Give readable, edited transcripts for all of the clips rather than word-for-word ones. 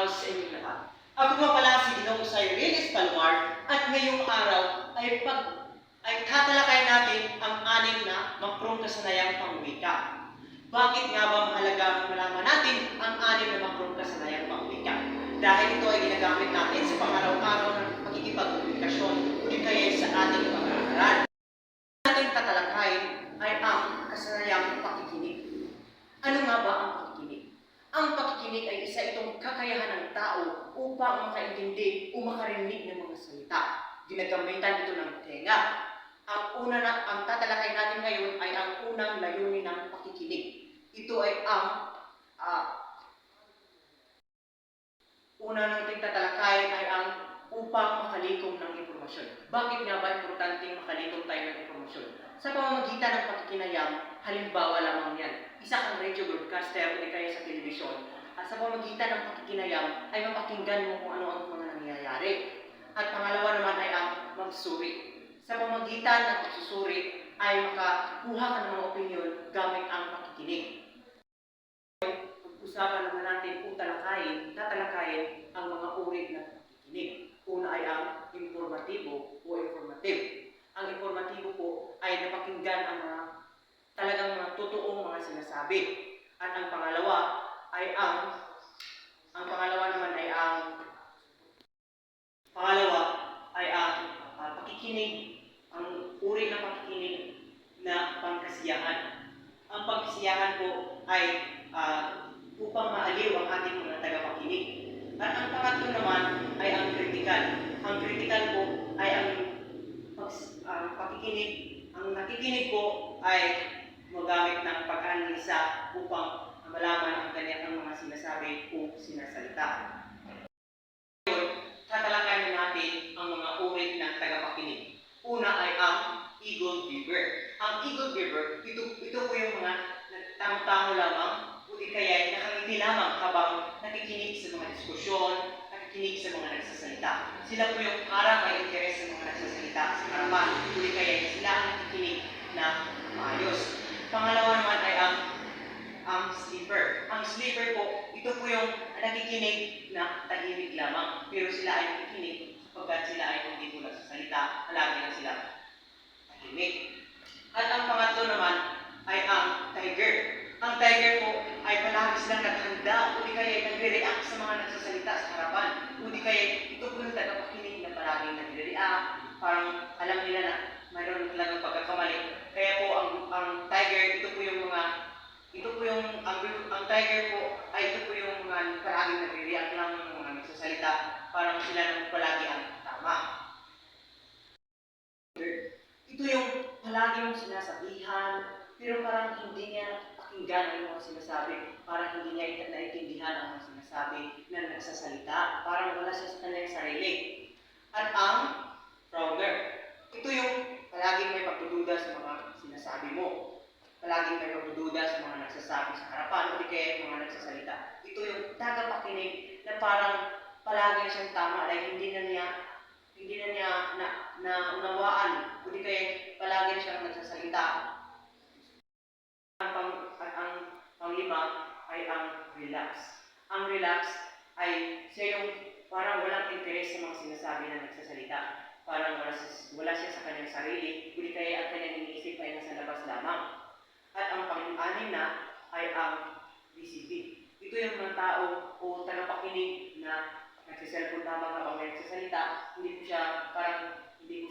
araw sa inyong lahat. Ako nga pala si Ginoong Cyrillus Palomar at ngayong araw ay tatalakayin natin ang 6 na makrong kasanayang pangwika. Bakit nga ba mahalaga malaman natin ang 6 na makrong kasanayang pangwika? Dahil ito ay ginagamit natin sa pang-araw-araw ng pagkikipagkomunikasyon o di kaya sa ating pag-aaral. Ang ating tatalakayin ay ang kasanayang pakikinig. Ano nga ba ang pakikinig? Ang pakikinig ay isa itong kakayahan ng tao upang makaintindi o makarinig ng mga salita. Ginagamitan ito ng tenga. Ang tatalakay natin ngayon ay ang unang layunin ng pakikinig. Ito ay ang una nating tatalakayin ay ang upang makalikom ng impormasyon. Bakit nga ba importanteng makalikom tayo ng impormasyon? Sa pamamagitan ng pakikinayam, halimbawa lamang yan, isa kang radio broadcaster o kaya sa telebisyon, sa pamamagitan ng pakikinayam ay mapakinggan mo kung ano ang mga nangyayari. At pangalawa naman ay ang magsuri. Sa pamamagitan ng pagsusuri ay makakuha ka ng mga opinyon gamit ang pakikinig. Pag-usapan naman natin kung tatalakayin ang mga uri ng pakikinig. Una ay ang informatibo o informative. Ang informatibo po ay napakinggan ang mga talagang mga totoong mga sinasabi. At ang pangalawa ay ang pakikinig, ang uri ng pakikinig na pangkasiyahan. Ang pangkasiyahan po ay upang maaliw ang ating mga tagapakinig. At ang pangatlo naman ay ang kritikal. Ang kritikal po ay ang pakikinig. Ang nakikinig po ay magamit ng pag-analisa upang malaman ang kanyang mga sinasabi o sinasalita. Ngayon, tatalakayin natin ang mga uri ng tagapakinig. Una ay ang eagle beaver. Ang eagle beaver, ito po yung mga nagtamo-tamo lamang o di kaya nakangiti lamang habang nakikinig sa mga diskusyon, nakikinig sa mga nagsasalita. Sila po yung parang may interes sa mga nagsasalita sa harapan o di kaya sila ang nakikinig na maayos. Pangalawa naman ay ang sleeper. Ang sleeper po, ito po yung nakikinig na tahimik lamang. Pero sila ay nakikinig sapagkat sila ay hindi po nagsasalita. Palagi na sila tahimik. At ang pangatlo naman ay ang tiger. Ang tiger po ay palagi silang naghanda o di kaya nagre-react sa mga nagsasalita sa harapan. O di kaya ito po yung tagapakinig na palagi nagre-react. Parang alam nila na mayroon talagang pagkakamali. Kaya po ang tiger, ang tiger po ay ito po yung mga palaging nagre-react lang ng mga nagsasalita. Parang sila nang palagi ang tama. Ito yung palagi mong sinasabihan, pero parang hindi niya pakinggan ang mga sinasabi. Parang hindi niya naiintindihan ang mga sinasabi na nagsasalita. Parang wala siya sa kanyang sarili. At ang frowner. Ito yung palaging may pagdududa sa mga sinasabi mo. Palaging may pagdududa sa mga nagsasabi sa harapan o di kaya mga nagsasalita. Ito yung tagapakinig na parang palagi siyang tama dahil hindi na niya unawaan o di kaya palagi siyang nagsasalita. Ang panglima ay ang relax. Ang relax ay siya yung parang walang interes sa mga sinasabi na nagsasalita. Parang wala siya sa kanyang sarili o di kaya ang kanyang iniisip ay nasa labas lamang. At ang pang-anim na ay ang busy. Ito yung mga tao o tagapakinig na nagsiselfon lamang habang may nagsasalita, hindi ko siya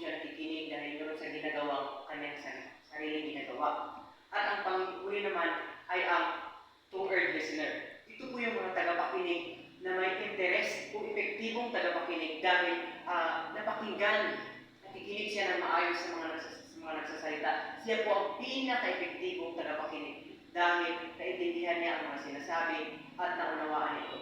nakikinig dahil meron sa ginagawang kanyang sariling ginagawa. At ang pang-uli naman ay ang two-eared listener. Ito po yung mga tagapakinig na may interes o epektibong tagapakinig dahil napakinggan, nakikinig siya ng maayos sa mga nagsasalita. Siya po ang pinaka-epektibong tagapakinig dahil naintindihan niya ang mga sinasabi at naunawaan ito.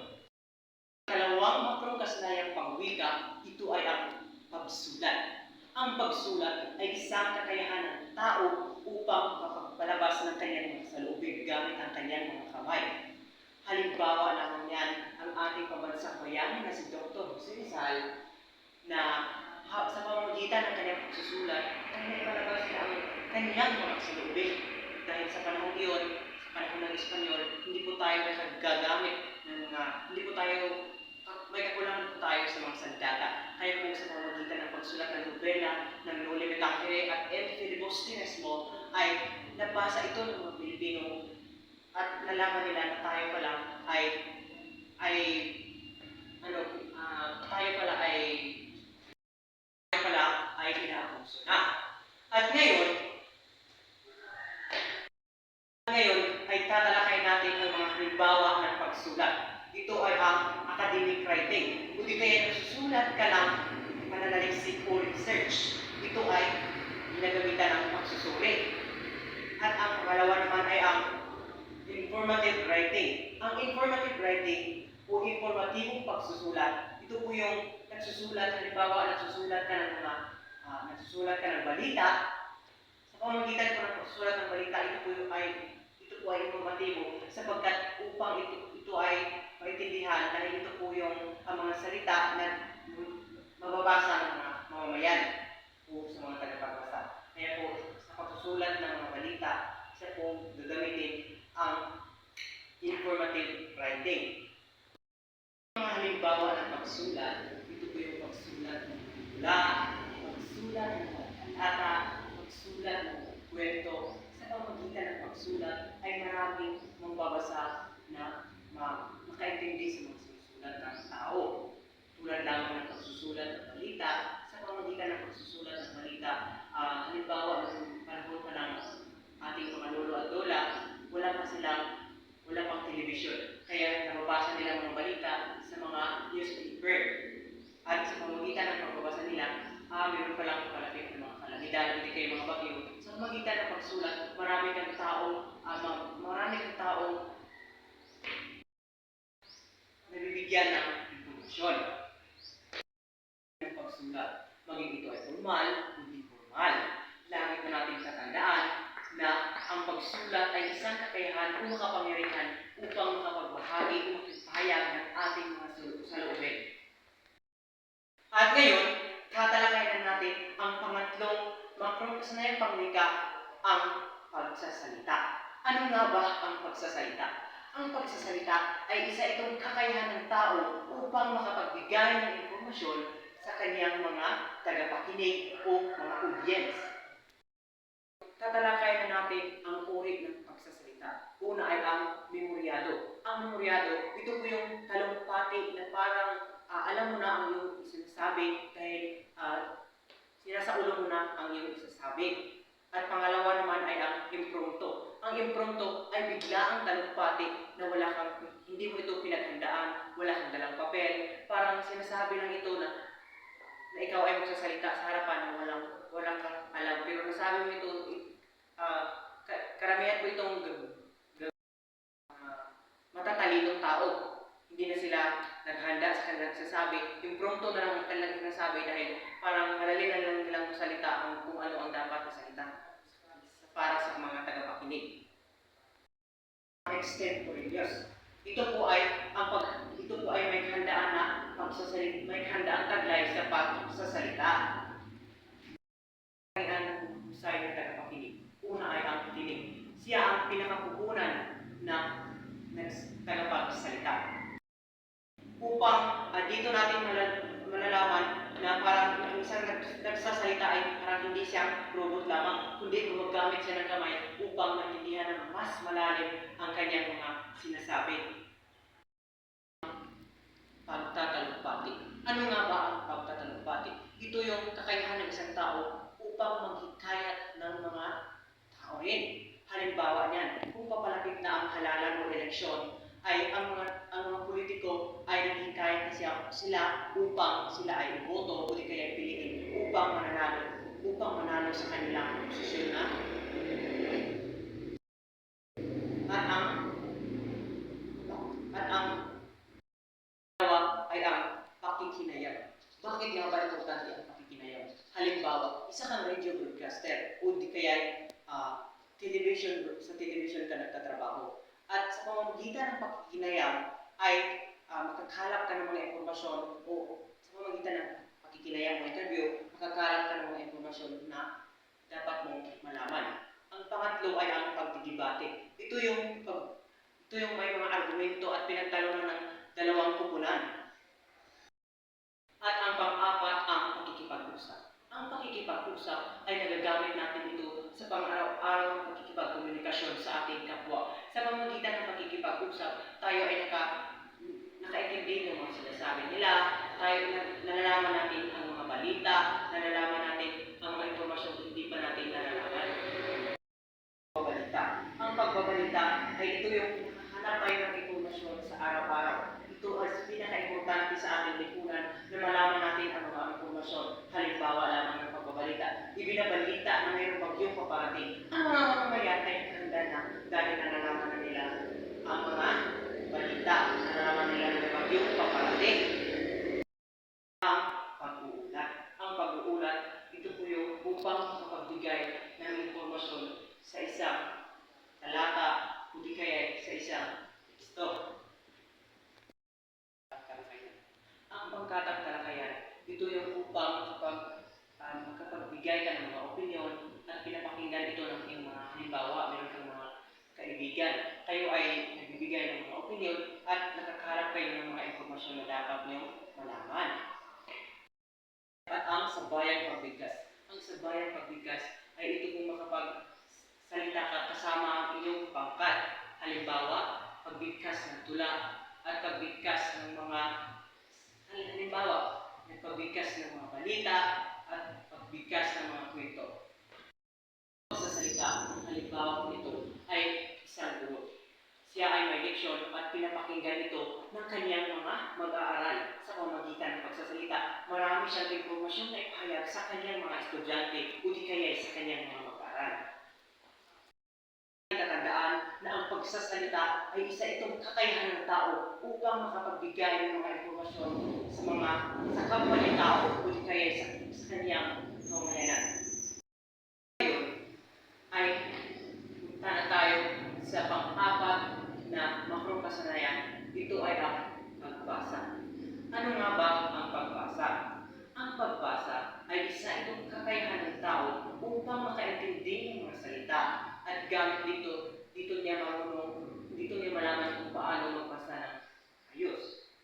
Kalawang makrong kasanayang pangwika, ito ay ang pagsulat. Ang pagsulat ay isang kakayahan ng tao upang makapagpalabas ng kanyang mga saloobin gamit ang kanyang mga kamay. Halimbawa naman yan ang ating pambansang bayani na si Dr. Jose Rizal na sa pamamagitan ng kanyang pagsusulat ay naipalabas niya ang kanyang mga saloobin. Dahil sa panahon iyon, sa panahon ng Espanyol, hindi po tayo nagagamit ng hindi po tayo Demosthenes mo ay nabasa ito ng mga Pilipino at nalaman nila na tayo pala ay ano tayo pala ay inaabuso na. At ngayon ay tatalakay natin ang mga halimbawa ng pagsulat. Ito ay ang academic writing. Kung di kaya nagsusulat ka lang pananaliksik o research, ito ay ginagamitan ng pagsusuri. At ang pangalawa naman ay ang informative writing. Ang informative writing o informatibong pagsusulat, ito po yung nagsusulat, halimbawa nagsusulat ka ng balita. Sa pamamagitan po ng pagsusulat ng balita, ito po ay informatibo sapagkat upang ito ay maintindihan dahil ito po yung mga salita na mababasa ng mga mamamayan o sa mga tagapagbasa. Kaya po sa pagsusulat ng mga balita, isa po gagamitin ang informative writing. Mga halimbawa ng pagsulat, ito po yung pagsulat ng tula, pagsulat ng talata, pagsulat ng kwento. Sa pamamagitan ng pagsulat ay maraming magbabasa na makaintindi sa mga sinusulat ng tao. Tulad lamang ng pagsusulat ng balita, sa pamamagitan ng pagsusulat ng balita, halimbawa ng panahon pa ng ating mga lolo at lola, wala pang telebisyon. Kaya nababasa nila mga balita sa mga newspaper. At sa pamamagitan ng pagbabasa nila, meron pa lang palapit ng mga kalamidad, hindi kayo mga bagyo. Sa pamamagitan ng pagsulat, marami kang taong nabibigyan ng informasyon. Ang pagsulat, maging ito ay formal, hindi formal. Lagi po natin tatandaan na ang pagsulat ay isang kakayahan o makapangyarihan upang makapagbahagi o makipahayag ng ating mga saloobin. At ngayon, tatalakayin natin ang pangatlong makrokasanayang pangwika, ang pagsasalita. Ano nga ba ang pagsasalita? Ang pagsasalita ay isa itong kakayahan ng tao upang makapagbigay ng impormasyon sa kanyang mga tagapakinig o mga audience. Tatalakayin natin ang uri ng pagsasalita. Una ay ang memoryado. Ang memoryado, ito po yung talumpati na parang alam mo na ang iyong sinasabi dahil sinasaulo mo na ang iyong isasabi. At pangalawa naman ay ang impromptu. Ang impromptu ay bigla ang talumpati na hindi mo ito pinaghandaan, wala kang dalang papel. Parang sinasabi lang ito na ikaw ay magsasalita sa harapan na walang kang alam. Pero nasabi mo ito, karamihan po itong matatalinong tao. Hindi na sila naghanda sa kanilang sasabi. Impromptu na lang ang kanilang sinasabi dahil parang madali na lang nilang salita kung ano ang dapat na salita para sa mga tagapakinig. Extemporaneous. Ito po ay may handaan na pagsasalita, may handaang taglay sa pagsasalita. Ang husay ng tagapakinig. Una ay ang tinig. Siya ang pinakapuhunan ng tagapagsalita. Upang dito natin malalaman na parang ang isang nagsasalita ay parang hindi siya robot lamang, kundi gumagamit siya ng kamay upang maintindihan ng mas malalim ang kanyang mga sinasabi. Pagtatalumpati. Ano nga ba ang pagtatalumpati? Ito yung kakayahan ng isang tao upang maghikayat ng mga tao rin. Halimbawa niyan, kung papalapit na ang halalan o eleksyon, ay ang mga politiko ay naghihikayat na sila upang sila ay iboto o di kaya piliin upang manalo sa kanilang posisyon na. At ang ay ang pakikinayang. Bakit nga ba importante ang pakikinayang? Halimbawa, isa kang radio broadcaster o di kaya sa television ka nagtatrabaho. At sa pamamagitan ng pakikinayang ay makakakalap ka ng mga informasyon o sa pamamagitan ng pakikinayang mo interview, makakakalap ka ng mga informasyon na dapat mong malaman. Ang pangatlo ay ang pagdidebate. Ito yung may mga argumento at pinagtalunan ng dalawang kupunan. At ang pang-apat, ang pakikipag-usap. Ang pakikipag-usap ay nagagamit natin ito natin sa ating lipunan na malaman natin ang mga impormasyon. Halimbawa lamang ng pagbabalita. Ibinabalita na mayroong bagyong paparating. Ang mga mamamayan ay handa na dahil nalalaman na nila ang mga balita. Nalalaman nila na may bagyong paparating. Ang pag-uulat. Ang pag-uulat, ito po yung upang makapagbigay ng impormasyon sa isang talata o di kaya sa isang teksto. Ang pangkatang talakayan, ito yung upang makapagbigay ka ng mga opinyon at pinapakinggan ito ng iyong mga halimbawa, meron kang mga kaibigan. Kayo ay nagbibigay ng mga opinyon at nakakaharap kayo ng mga impormasyon na dapat nyo malaman. At ang sabayang pagbigkas. Ang sabayang pagbigkas ay ito kung makapagsalita ka kasama ang iyong pangkat. Halimbawa, pagbigkas ng tula at pagbigkas ng mga pagbigkas ng mga balita at pagbigkas ng mga kwento. Sa salita, ang halimbawa nito ay isang guro. Siya ay may leksyon at pinapakinggan ito ng kanyang mga mag-aaral sa pamamagitan ng pagsasalita. Marami siyang impormasyon na ipahayag sa kanyang mga estudyante o di kaya sa kanyang mga mag-aaral. Tatandaan na ang pagsasalita ay isa itong kakayahan ng tao upang makapagbigay ng mga impormasyon sa kapwa ng tao o di kaya sa kanyang pamayanan. Ngayon ay punta na tayo sa pang-apat na makrong kasanayan. Ito ay ang pagbasa. Ano nga ba ang pagbasa? Ang pagbasa ay isa itong kakayahan ng tao upang makaintindi ng mga salita at gamit dito niya malaman kung paano magbasa ng ayos.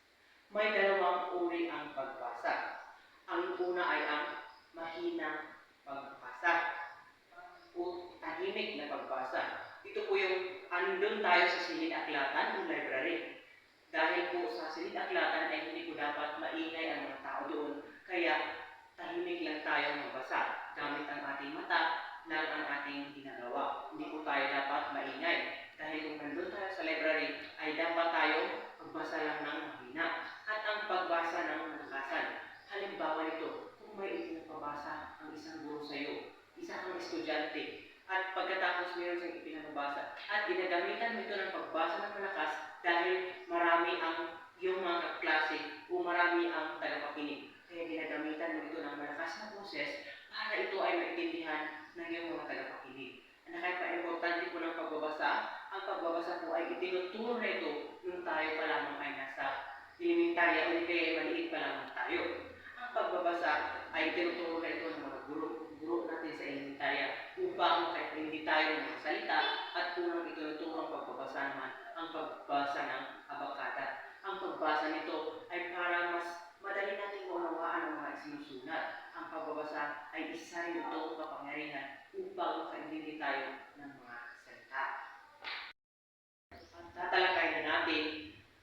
May dalawang uri ang pagbasa. Ang una ay ang mahinang pagbasa o tahimik na pagbasa. Ito po yung andun tayo sa silid-aklatan o library. Dahil po sa silid-aklatan ay hindi po dapat maingay ang mga tao doon. Kaya tahimik lang tayo magbasa. Gamit ang ating mata lang ang ating ginagawa. Hindi po tayo dapat maingay. Dahil kung nandun tayo sa library ay dapat tayo magbasa lang ng mahina. At ang pagbasa ng malakasan. Halimbawa nito, kung may ipinapabasa ang isang guro sa iyo, isa kang estudyante, at pagkatapos meron siyang ipinabasa at ginagamitan mo ito ng pagbasa ng malakas dahil marami ang iyong mga kaklase o marami ang tagapakinig. Kaya ginagamitan mo ito ng malakas na boses para ito ay maintindihan ng iyong mga tagapakinig. Ang nakaipa-importante po ng pagbabasa, ang pagbabasa po ay itinuturo na ito nung tayo pa lamang ay nasa elementarya o kaya ay maliit pa lamang tayo. Ang pagbabasa ay itinuturo na ito ng mga guro natin sa elementarya upang makaintindi tayo ng mga salita at unang itinuturo ang pagbabasa naman ang pagbasa ng abakada. Ang pagbasa nito ay para mas madali natin maunawaan ang mga isinusulat. Ang pagbabasa ay isa rin itong kapangyarihan upang makaintindi tayo ng mga salita. At tatalakayin na natin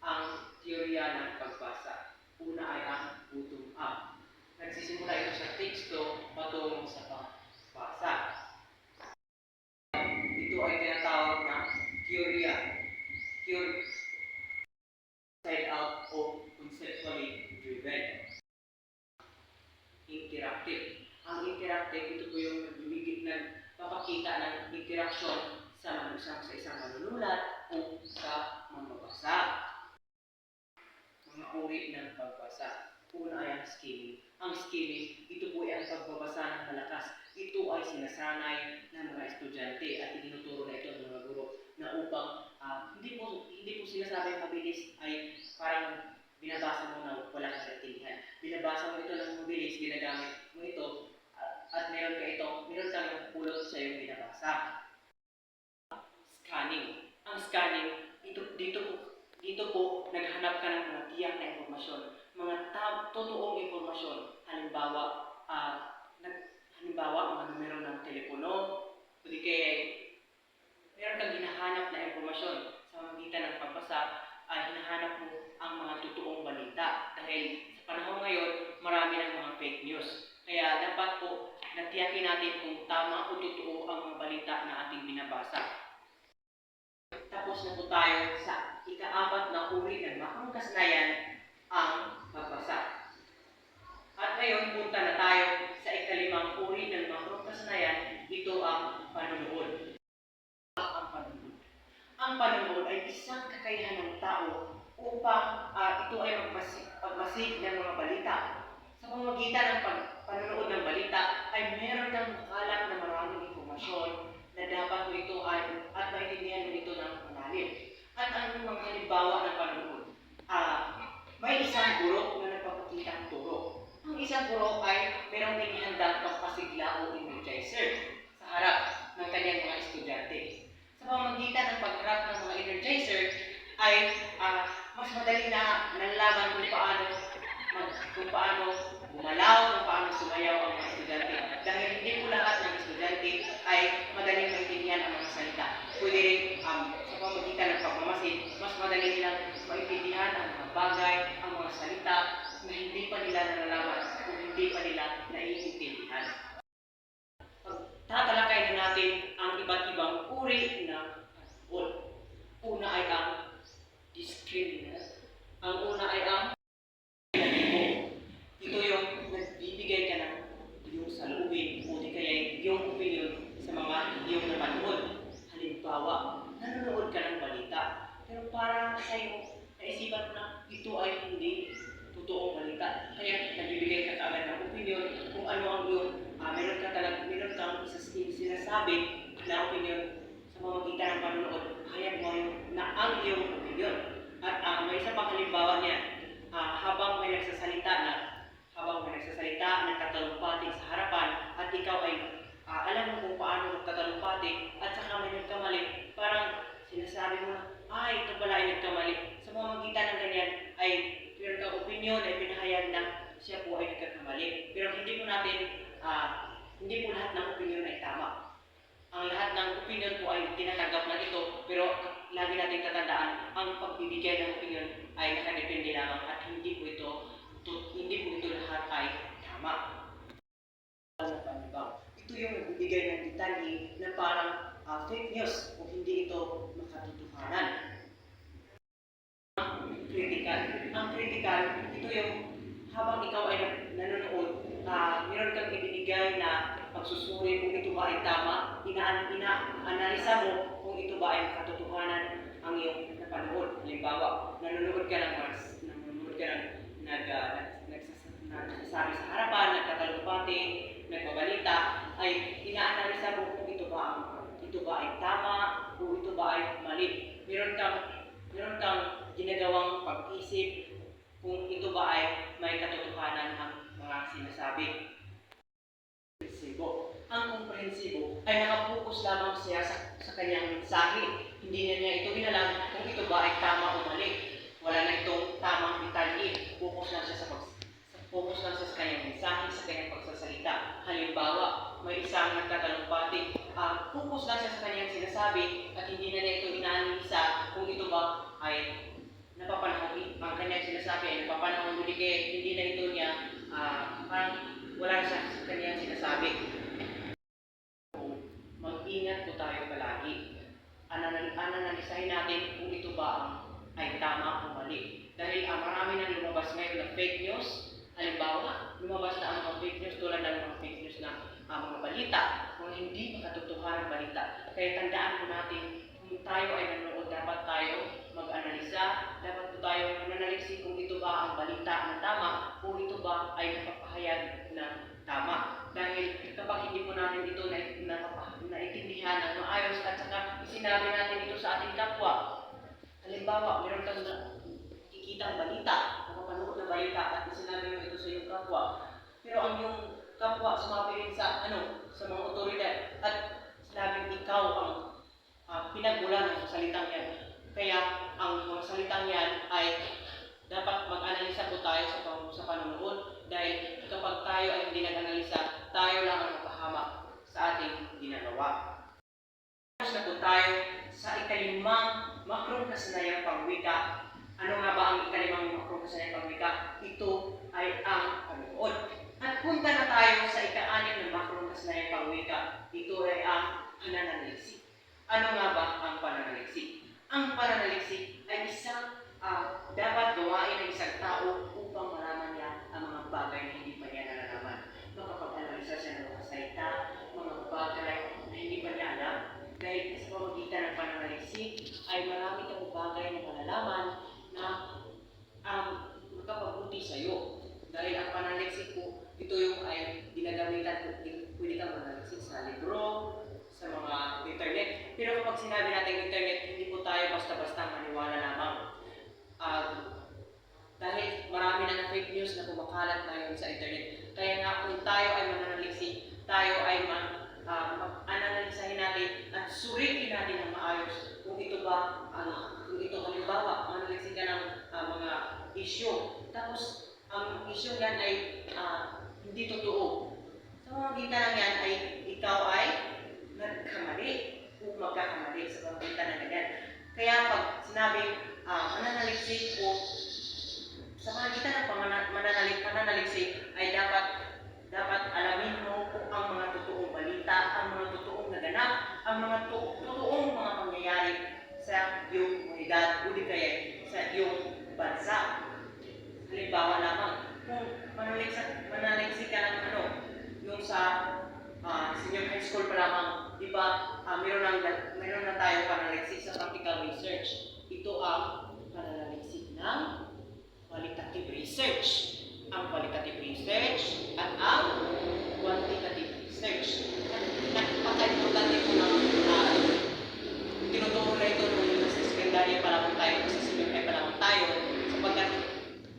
ang teorya ng pagbasa. Una ay ang bottom-up. Nagsisimula ito sa teksto patungo sa pagbasa. Ito ay tinatawag na teorya. Side out o conceptually driven. Interactive. Ang interactive, ito po yung nagpapakita ng interaction sa isang manunulat o sa mambabasa. Mga uri ng pagbasa. Una ay ang skimming. Ang skimming, ito po ay ang pagbabasa ng malakas. Ito ay sinasanay ng mga estudyante at itinuturo na ito ng mga guro na upang hindi po sinasabing mabilis ay parang binabasa mo na wala kang naintindihan. Binabasa mo ito ng mabilis, ginagamit mo ito at meron kang pulot sa iyong binabasa. Scanning. Ang scanning, dito po naghanap ka ng mga tiyak na impormasyon, mga totoong impormasyon. Halimbawa, mga numero ng telepono, o di kaya meron kang hinahanap na impormasyon sa pamamagitan ng pagbasa ay hinahanap mo ang mga totoong balita. Dahil sa panahon ngayon, marami ng mga fake news. Kaya dapat po natiyakin natin kung tama o totoo ang mga balita na ating binabasa. Tapos na po tayo sa ika-apat na uri ng makrong kasanayan, ang kakayahan ng tao upang ito ay magmasid ng mga balita. Sa pamamagitan ng panonood ng balita ay meron kang makalat na maraming impormasyon na dapat mo ito ay at maintindihan mo ito ng malalim. At ang mga halimbawa ng panonood, may isang guro na nagpapakita ng turo. Ang isang guro ay merong inihandang pagpasigla o energizer sa harap ng kanyang mga estudyante. Sa pamamagitan ng pagharap ng mga energizer ay mas madali na nalalaman kung paano gumalaw, kung paano sumayaw ang mga estudyante. Dahil hindi po lahat ng estudyante ay madaling maintindihan ang mga salita. Pwede rin sa pamamagitan ng pagmamasid, mas madali nilang maintindihan ang mga bagay, ang mga salita na hindi pa nila nalalaman kung hindi pa nila naiintindihan. Tatalakay na natin ang iba't ibang uri ng panonood. Una ay ang discriminant. Ang una ay ang ito yung nagbibigay ka ng iyong saloobin o di kaya yung opinion sa mga iyong napanood. Halimbawa, nanonood ka ng balita, pero parang sa'yo, naisipan mo na ito ay hindi totoong balita. Kaya nagbibigay ka agad ng opinion kung ano ang iyong meron kang sinasabi na opinion sa pamamagitan ng panonood. Kaya mo na ang iyong opinion. At may isa pang halimbawa niya, habang may nagsasalita, nagtatalumpati sa harapan, at ikaw ay alam mo kung paano magtatalumpati, at saka may nagkamali, parang sinasabi mo na, ito pala ay nagkamali. Sa pamamagitan ng ganyan, ay meron kang opinion, ay pinahayag na siya po ay nagkakamali. Pero hindi po lahat ng opinion ay tama. Ang lahat ng opinion po ay tinatanggap na ito, pero lagi natin tatandaan, ang pagbibigay ng opinion ay nakadepende lamang at hindi po ito lahat ay tama. Ito yung nagbibigay ng detalye na parang fake news o hindi ito makatotohanan. Ang critical, ito yung habang ikaw ay nanonood, meron kang ibinigay na pagsusuri kung ito ba ay tama, ina-analisa mo kung ito ba ay katotohanan ang iyong napanood. Halimbawa, nanonood ka ng nagsasabi sa harapan, nagtatalumpati, nagbabalita, ay ina-analisa mo kung ito ba ay tama o ito ba ay mali. Meron kang ginagawang pag-isip kung ito ba ay may katotohanan ang mga sinasabi. Ang komprehensibo ay nakapokus lamang siya sa kanyang mensahe. Hindi niya ito inalam kung ito ba ay tama o mali. Wala na itong tamang detalye. Focus lang siya sa kanyang mensahe, sa kanyang pagsasalita. Halimbawa, may isang nagtatalumpati, focus lang siya sa kanyang sinasabi at hindi na niya ito inaanalisa kung ito ba ay napapanahon. Ang kanyang sinasabi ay napapanahon, hindi na ito niya parang wala siya sa kanyang sinasabi. Mag-ingat po tayo palagi. Analisahin natin kung ito ba ay tama o mali. Dahil marami na lumabas ngayon na fake news. Halimbawa, lumabas na ang mga fake news tulad ng mga fake news na mga balita kung hindi makatotohanan balita. Kaya tandaan po natin, kung tayo ay nanonood, dapat tayo mag-analisa, dapat po tayo mananalisin kung ito ba ang balita na tama o ito ba ay napapahayag na tama. Dahil kapag hindi po natin ito naiintindihan ng maayos at saka sinabi natin ito sa ating kapwa. Halimbawa, meron kang nakikita ang balita, napapanood na balita at sinabi mo ito sa iyong kapwa. Pero ang iyong kapwa sumabi rin sa mga otoridad at sinabing ikaw ang pinagmulan ng salitang yan. Kaya ang mga salitang yan ay dapat mag-analisa po tayo sa panonood dahil kapag tayo ay hindi nag-analisa, tayo lang ang mapahamak sa ating ginagawa. Tapos na po tayo sa ikalimang makrong-kasanayang pangwika. Ano nga ba ang ikalimang makrong-kasanayang pangwika? Ito ay ang panonood. At punta na tayo sa ika-anim na makrong-kasanayang pangwika. Ito ay ang pananaliksik. Ano nga ba ang pananaliksik? Ang pananaliksik ay isang dapat news na kumakalat ngayon sa internet. Kaya nga kung tayo ay mananaliksik, tayo ay mag-analisahin natin at suriin natin ng maayos kung ito ba, kung ito halimbawa, mananaliksik ka ng mga isyu. Tapos, ang isyu yan ay hindi totoo. Sa mga kita lang yan ay ikaw ay nagkamali o magkakamali sa pamagitan ng ganyan. Kaya pag sinabing mananaliksik o sa pamagitan ng mananaliksik ay dapat alamin mo kung ang mga totoong balita, ang mga totoong naganap, ang mga totoong mga pangyayari sa iyong komunidad o di kaya sa iyong bansa. Halimbawa lamang, kung mananaliksik ka ng yung sa senior high school pa lamang, di ba, meron na tayo pananaliksik sa practical research. Ito ang pananaliksik ng qualitative research. Ang qualitative research at ang quantitative research. Napaka-importante po ng tinuturo na ito nung nasa sekundarya pa lamang tayo, sa senior high pa lamang tayo, sapagkat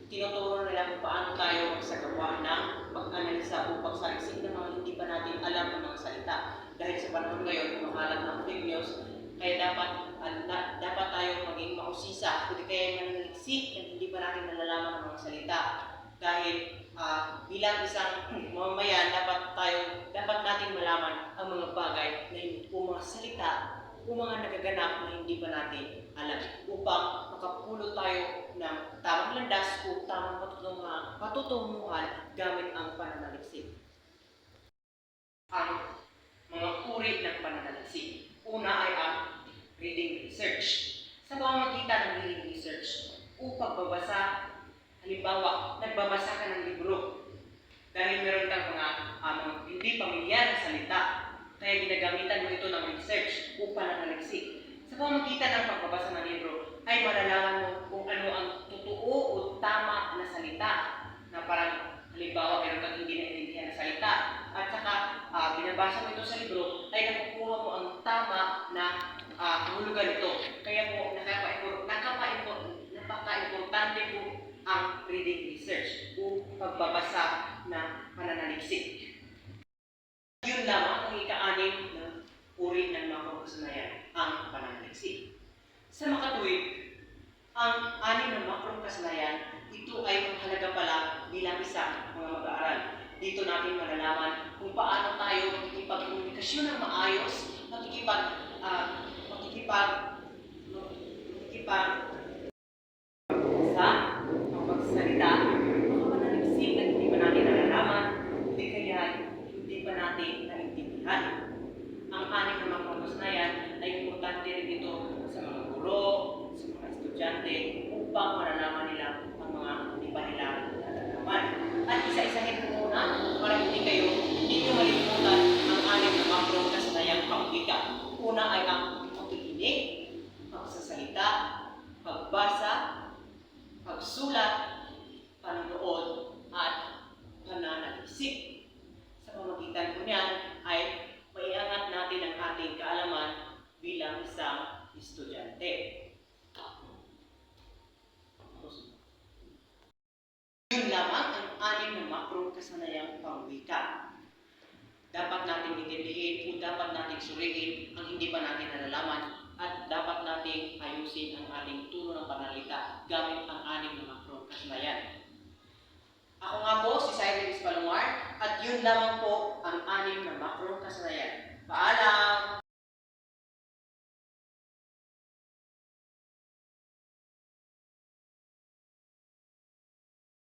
tinuturo nila kung paano tayo magsagawa ng pag-analisa o pagsaliksik ng mga hindi pa natin alam ng mga salita. Dahil sa panahon ngayon, kumakalat ng fake news, kaya dapat tayo maging mausisa, kundi kaya mananaliksik na hindi pa natin nalalaman ng mga salita. Dahil bilang isang mamamayan, dapat natin malaman ang mga bagay na o mga salita o mga nagaganap na hindi pa natin alam upang makapulot tayo ng tamang landas o tamang patutunguhan gamit ang pananaliksik. Ang mga uri ng pananaliksik. Una ay ang reading research. Sa pamamagitan ng reading research o pagbabasa, halimbawa, nagbabasa ka ng libro dahil meron kang mga hindi pamilyar na salita, kaya ginagamitan mo ito ng research o pananaliksik. Sa pamamagitan ng pagbabasa ng libro ay malalaman mo kung ano ang totoo o tama na salita na parang halimbawa meron kang hindi naiintindihan na salita at saka binabasa mo ito sa libro ay nakukuha mo ang tama na kahulugan nito. Kaya po napaka-importante po ang reading research o pagbabasa ng pananaliksik. Yun lamang ang ika-anim ng uri ng mga kasanayan, ang pananaliksik. Sa makatuwid, ang anim ng makrong kasanayan, ito ay mahalaga pala bilang isang mga mag-aaral. Dito natin malalaman kung paano tayo makikipag-komunikasyon ng maayos, sa pagsalita, mga pananaliksik na hindi pa natin nalalaman, hindi kaya hindi pa natin naintindihan. Ang anim na makrong kasanayan ay importante rin ito sa mga guro, sa mga estudyante, upang malalaman nila ang mga hindi pa nila nalalaman. At isa-isahin ko muna para hindi nyo malimutan ang anim na makrong kasanayang pangwika. Una ay ang pakikinig, pagsasalita, pagbasa, pagsulat, panonood, at pananaliksik. Sa pamagitan ko niyan ay maiangat natin ang ating kaalaman bilang isang estudyante. Yun lamang ang anim na makrong kasanayang pangwika. Dapat natin intindihin o dapat natin suriin ang hindi pa natin nalalaman at dapat nating ayusin ang ating tono ng panalita gamit ang anim na makrong kasanayan. Ako nga po si Cyril Espalomar at yun lamang po ang anim na makrong kasanayan.